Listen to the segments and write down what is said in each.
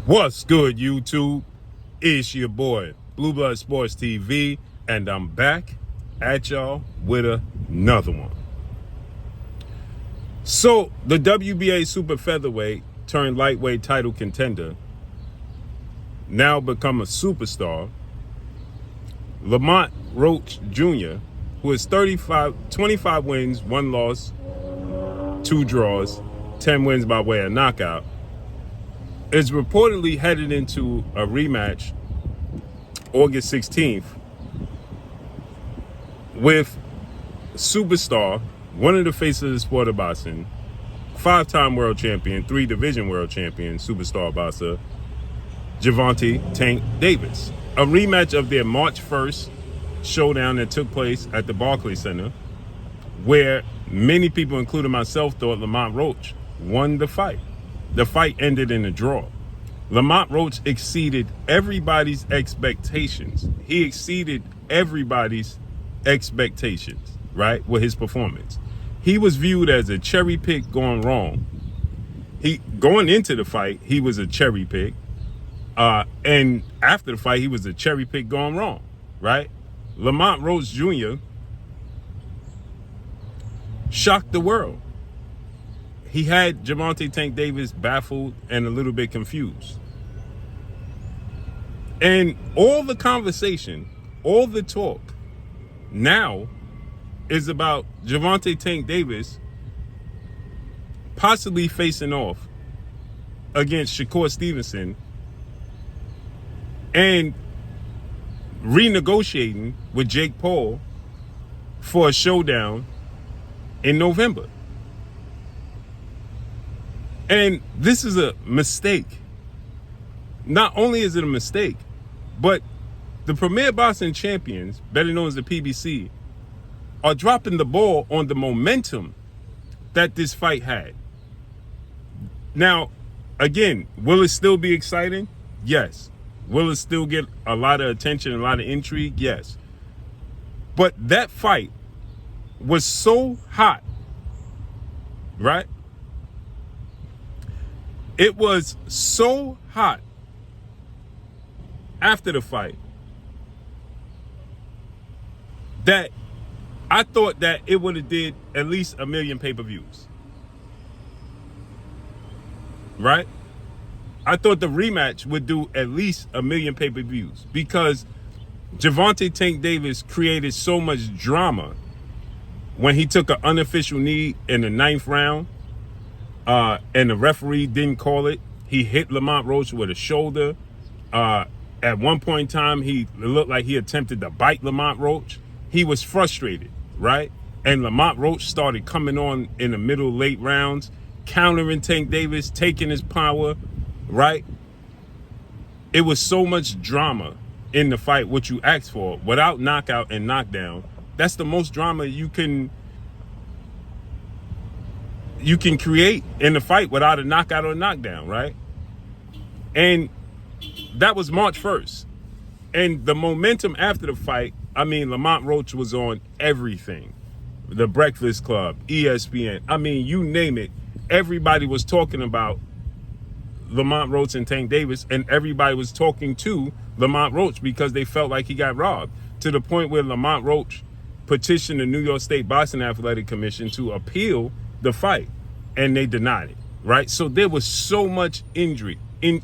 What's good, YouTube? It's your boy, Blue Blood Sports TV, and I'm back at y'all with another one. So, the WBA super featherweight turned lightweight title contender, now become a superstar, Lamont Roach Jr., who is 25 wins, 1 loss, 2 draws, 10 wins by way of knockout, is reportedly headed into a rematch August 16th with superstar, one of the faces of the sport of boxing, 5-time world champion, 3-division world champion, superstar boxer, Gervonta Tank Davis. A rematch of their March 1st showdown that took place at the Barclays Center, where many people, including myself, thought Lamont Roach won the fight. The fight ended in a draw. Lamont Roach exceeded everybody's expectations. He exceeded everybody's expectations, right, with his performance. He was viewed as a cherry pick gone wrong. Going into the fight, he was a cherry pick. And after the fight, he was a cherry pick gone wrong, right? Lamont Roach Jr. shocked the world. He had Gervonta Tank Davis baffled and a little bit confused. And all the conversation, all the talk now is about Gervonta Tank Davis possibly facing off against Shakur Stevenson and renegotiating with Jake Paul for a showdown in November. And this is a mistake. Not only is it a mistake, but the Premier Boxing Champions, better known as the PBC, are dropping the ball on the momentum that this fight had. Now, again, will it still be exciting? Yes. Will it still get a lot of attention, a lot of intrigue? Yes. But that fight was so hot, right? It was so hot after the fight that I thought that it would have did at least 1 million pay-per-views. Right? I thought the rematch would do at least 1 million pay-per-views because Gervonta Tank Davis created so much drama when he took an unofficial knee in the 9th round. And the referee didn't call it. He hit Lamont Roach with a shoulder. At one point in time, it looked like he attempted to bite Lamont Roach. He was frustrated, right? And Lamont Roach started coming on in the middle, late rounds, countering Tank Davis, taking his power, right? It was so much drama in the fight, what you asked for, without knockout and knockdown. That's the most drama you can create in the fight without a knockout or a knockdown, right? And that was March 1st. And the momentum after the fight, I mean, Lamont Roach was on everything. The Breakfast Club, ESPN, I mean, you name it. Everybody was talking about Lamont Roach and Tank Davis, and everybody was talking to Lamont Roach because they felt like he got robbed, to the point where Lamont Roach petitioned the New York State Boxing Athletic Commission to appeal the fight, and they denied it, right? So there was so much intrigue, and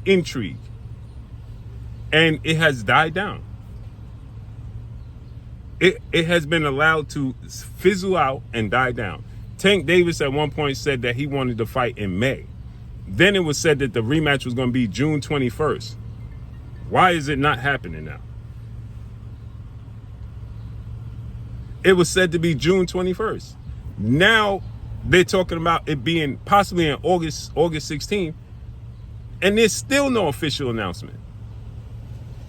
it has died down. It has been allowed to fizzle out and die down. Tank Davis at one point said that he wanted to fight in May. Then it was said that the rematch was going to be June 21st. Why is it not happening now? It was said to be June 21st. Now they're talking about it being possibly in August 16th, and there's still no official announcement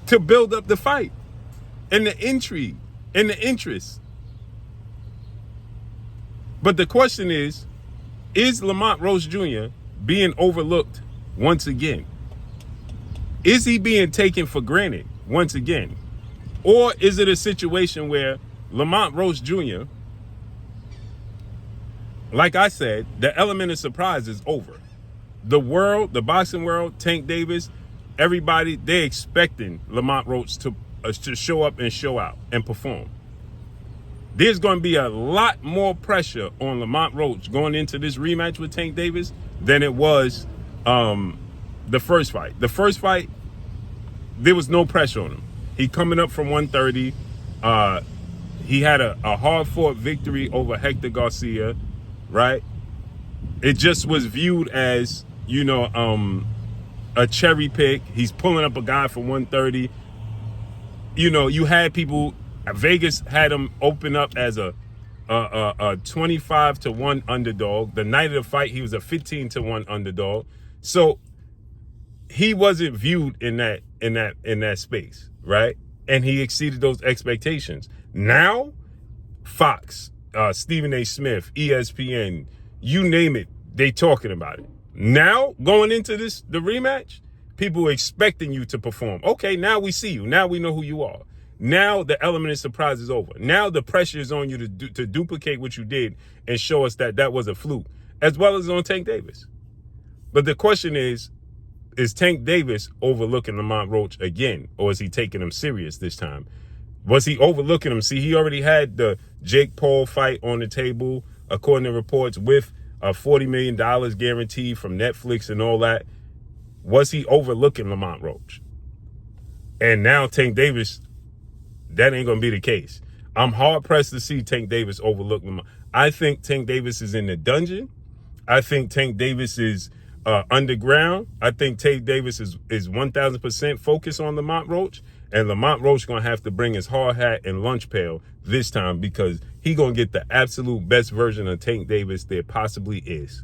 to build up the fight and the intrigue and the interest. But the question is Lamont Roach Jr. being overlooked once again? Is he being taken for granted once again? Or is it a situation where Lamont Roach Jr., like I said, the element of surprise is over. The world, the boxing world, Tank Davis, everybody, they're expecting Lamont Roach to show up and show out and perform. There's going to be a lot more pressure on Lamont Roach going into this rematch with Tank Davis than it was the first fight. The first fight, there was no pressure on him. He coming up from 130. He had a hard-fought victory over Hector Garcia, right? It just was viewed as, a cherry pick. He's pulling up a guy from 130. You had people, Vegas had him open up as a 25-1 underdog. The night of the fight, he was a 15-1 underdog. So he wasn't viewed in that space, right? And he exceeded those expectations. Now, Fox, Stephen A. Smith, ESPN, you name it, they talking about it. Now, going into the rematch, people are expecting you to perform. Okay, now we see you. Now we know who you are. Now the element of surprise is over. Now the pressure is on you to duplicate what you did and show us that was a fluke, as well as on Tank Davis. But the question is Tank Davis overlooking Lamont Roach again, or is he taking him serious this time? Was he overlooking him? See, he already had the Jake Paul fight on the table, according to reports, with a $40 million guarantee from Netflix and all that. Was he overlooking Lamont Roach? And now Tank Davis, that ain't going to be the case. I'm hard-pressed to see Tank Davis overlook Lamont. I think Tank Davis is in the dungeon. I think Tank Davis is underground. I think Tank Davis is 1,000% focused on Lamont Roach. And Lamont Roach going to have to bring his hard hat and lunch pail this time, because he going to get the absolute best version of Tank Davis there possibly is.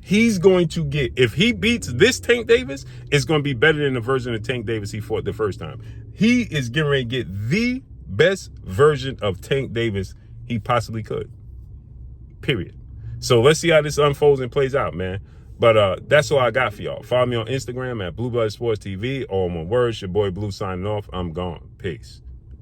He's going to get, if he beats this Tank Davis, it's going to be better than the version of Tank Davis he fought the first time. He is getting ready to get the best version of Tank Davis he possibly could. Period. So let's see how this unfolds and plays out, man. But that's all I got for y'all. Follow me on Instagram at Blue Blood Sports TV. All one word. Your boy Blue signing off. I'm gone. Peace.